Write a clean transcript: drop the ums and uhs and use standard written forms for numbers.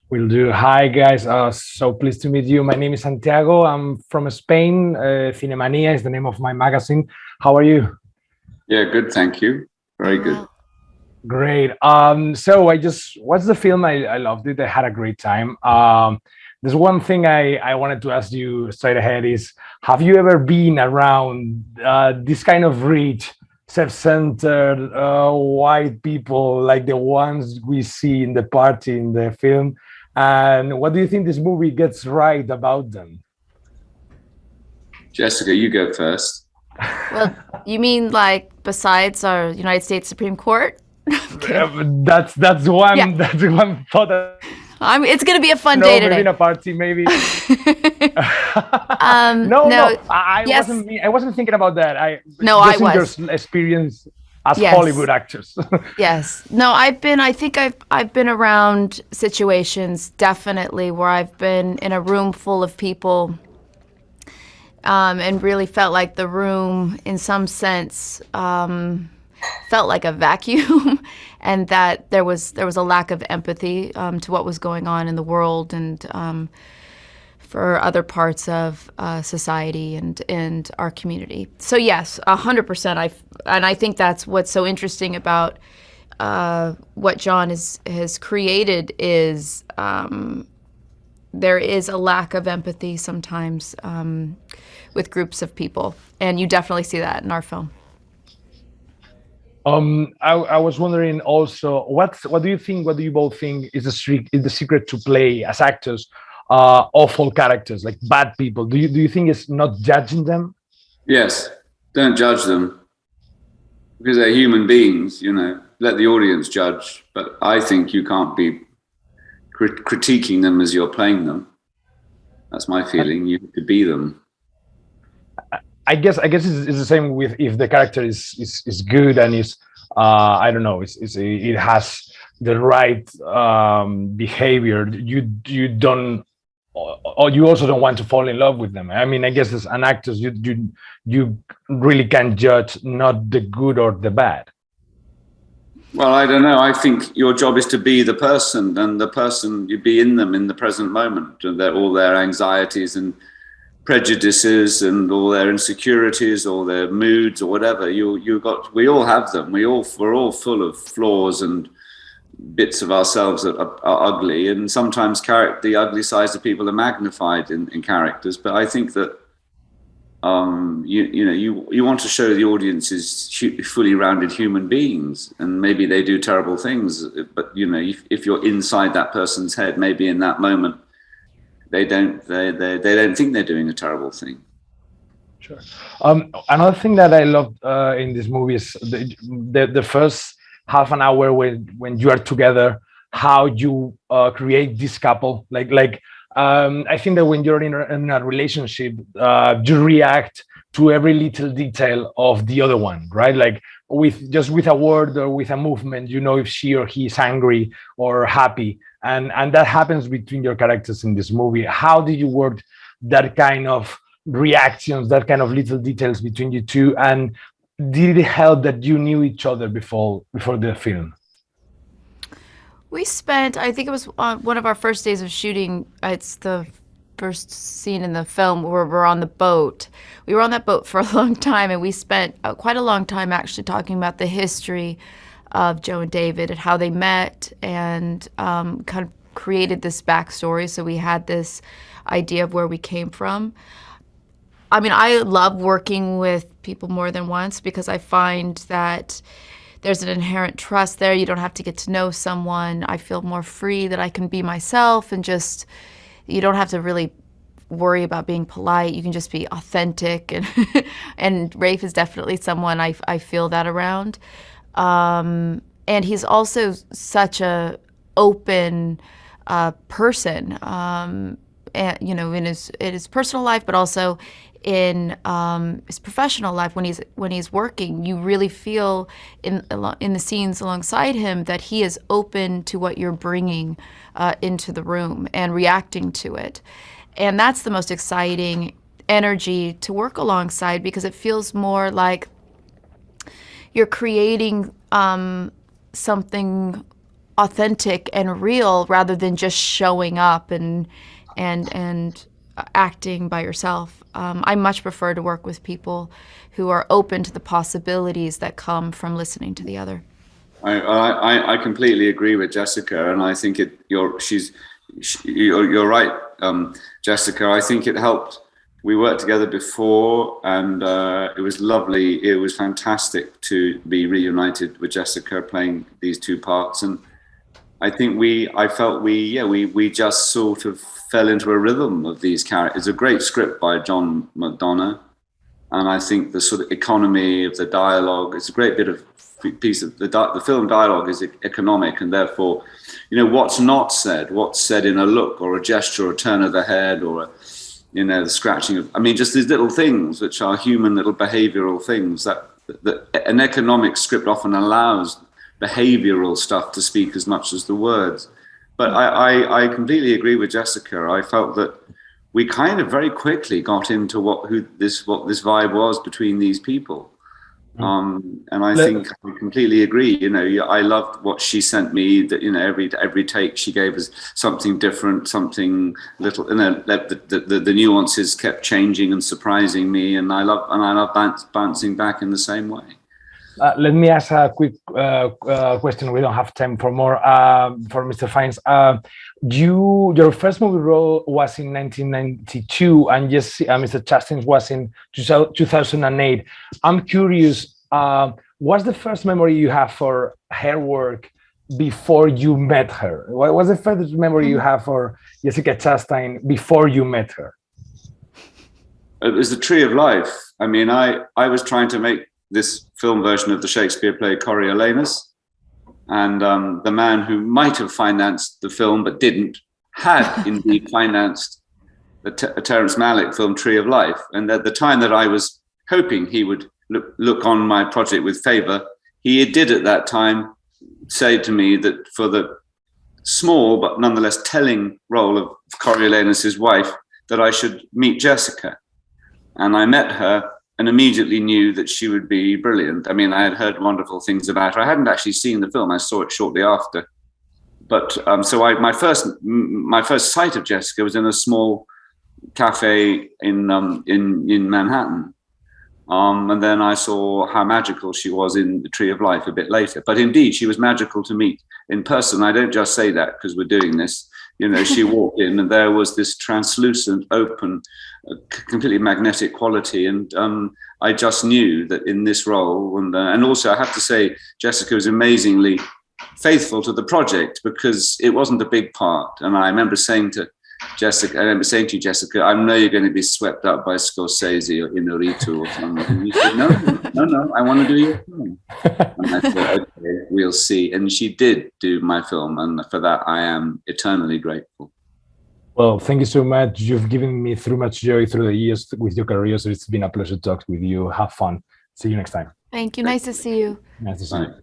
Will do. Hi, guys. So pleased to meet you. My name is Santiago. I'm from Spain. CINEMANIA is the name of my magazine. How are you? Yeah, good, thank you. Very Doing good. well. Great. So I just watched the film. I loved it. I had a great time. There's one thing I wanted to ask you straight ahead is, have you ever been around this kind of rich, self-centered, white people like the ones we see in the party in the film? And what do you think this movie gets right about them? Jessica, you go first. Well, you mean like besides our United States Supreme Court? I'm kidding. That's Yeah, one that's one thought. it's gonna be a I don't fun know, day maybe in today. a party, maybe. No, No, no, I yes, wasn't. I wasn't thinking about that. I no, I just in your was. experience as Yes, Hollywood actors. yes. No, I think I've been around situations definitely where I've been in a room full of people, and really felt like the room, in some sense, felt like a vacuum, and that there was a lack of empathy to what was going on in the world and for other parts of society and our community. So yes, 100%. I think that's what's so interesting about what John has created is there is a lack of empathy sometimes with groups of people, and you definitely see that in our film. I was wondering also, what do you think? What do you both think is the secret to play as actors, awful characters like bad people? Do you think it's not judging them? Yes, don't judge them because they're human beings, let the audience judge. But I think you can't be critiquing them as you're playing them. That's my feeling. You have to be them. I guess it's the same with if the character is good and is I don't know, it has the right behavior. You don't, or you also don't want to fall in love with them. I mean, I guess as an actor, you really can judge not the good or the bad. Well, I don't know. I think your job is to be the person, and the person you be in them in the present moment, and all their anxieties and prejudices and all their insecurities or their moods or whatever. We all have them. We're all full of flaws and bits of ourselves that are ugly, and sometimes the ugly sides of people are magnified in characters. But I think that you want to show the audience is fully rounded human beings, and maybe they do terrible things, but if you're inside that person's head, maybe in that moment they don't think they're doing a terrible thing. Sure. Another thing that I loved in this movie is the first half an hour when you are together, how you create this couple. I think that when you're in a relationship, you react to every little detail of the other one, right? Like with a word or with a movement, you know if she or he is angry or happy, and that happens between your characters in this movie. How did you work that kind of reactions, that kind of little details between you two, and did it help that you knew each other before the film? We spent, I think it was on one of our first days of shooting. It's the first scene in the film where we're on the boat. We were on that boat for a long time, and we spent quite a long time actually talking about the history of Joe and David and how they met, and kind of created this backstory. So we had this idea of where we came from. I mean, I love working with people more than once because I find that there's an inherent trust there. You don't have to get to know someone. I feel more free that I can be myself, and just, you don't have to really worry about being polite. You can just be authentic. And and Rafe is definitely someone I feel that around. And he's also such a open person, and, in his personal life, but also in his professional life. When he's working, you really feel in the scenes alongside him that he is open to what you're bringing into the room and reacting to it. And that's the most exciting energy to work alongside, because it feels more like you're creating something authentic and real rather than just showing up and acting by yourself. I much prefer to work with people who are open to the possibilities that come from listening to the other. I completely agree with Jessica, and I think you're right, Jessica. I think it helped. We worked together before, and it was lovely. It was fantastic to be reunited with Jessica playing these two parts, and I think we just sort of fell into a rhythm of these characters. It's a great script by John McDonough, and I think the sort of economy of the dialogue, it's a great bit of piece of the film dialogue is economic, and therefore, what's not said, what's said in a look or a gesture or a turn of the head or the scratching of, just these little things which are human little behavioral things that an economic script often allows behavioral stuff to speak as much as the words. But I completely agree with Jessica. I felt that we kind of very quickly got into what this vibe was between these people. And I think I completely agree. I loved what she sent me. That every take she gave us something different, something little. The nuances kept changing and surprising me, and I love bouncing back in the same way. Let me ask a quick question. We don't have time for more. For Mr. Fiennes, your first movie role was in 1992, and Mr. Chastain was in 2008. I'm curious, what's the first memory you have for her work before you met her? What was the first memory you have for Jessica Chastain before you met her? It was The Tree of Life. I was trying to make this film version of the Shakespeare play Coriolanus, and the man who might have financed the film but didn't had indeed financed the Terrence Malick film Tree of Life. And at the time that I was hoping he would look on my project with favor, he did at that time say to me that for the small but nonetheless telling role of Coriolanus's wife, that I should meet Jessica. And I met her and immediately knew that she would be brilliant. I had heard wonderful things about her. I hadn't actually seen the film. I saw it shortly after. But my first sight of Jessica was in a small cafe in Manhattan. And then I saw how magical she was in The Tree of Life a bit later. But indeed, she was magical to meet in person. I don't just say that because we're doing this. She walked in and there was this translucent, open, completely magnetic quality. And I just knew that in this role, and also I have to say, Jessica was amazingly faithful to the project because it wasn't a big part. And I remember saying to Jessica, I know you're going to be swept up by Scorsese or Inarritu or something. And you said, no, I want to do your film. And I said, okay, we'll see. And she did do my film. And for that, I am eternally grateful. Well, thank you so much. You've given me so much joy through the years with your career. So it's been a pleasure to talk with you. Have fun. See you next time. Thank you. Nice to see you. Nice to see you.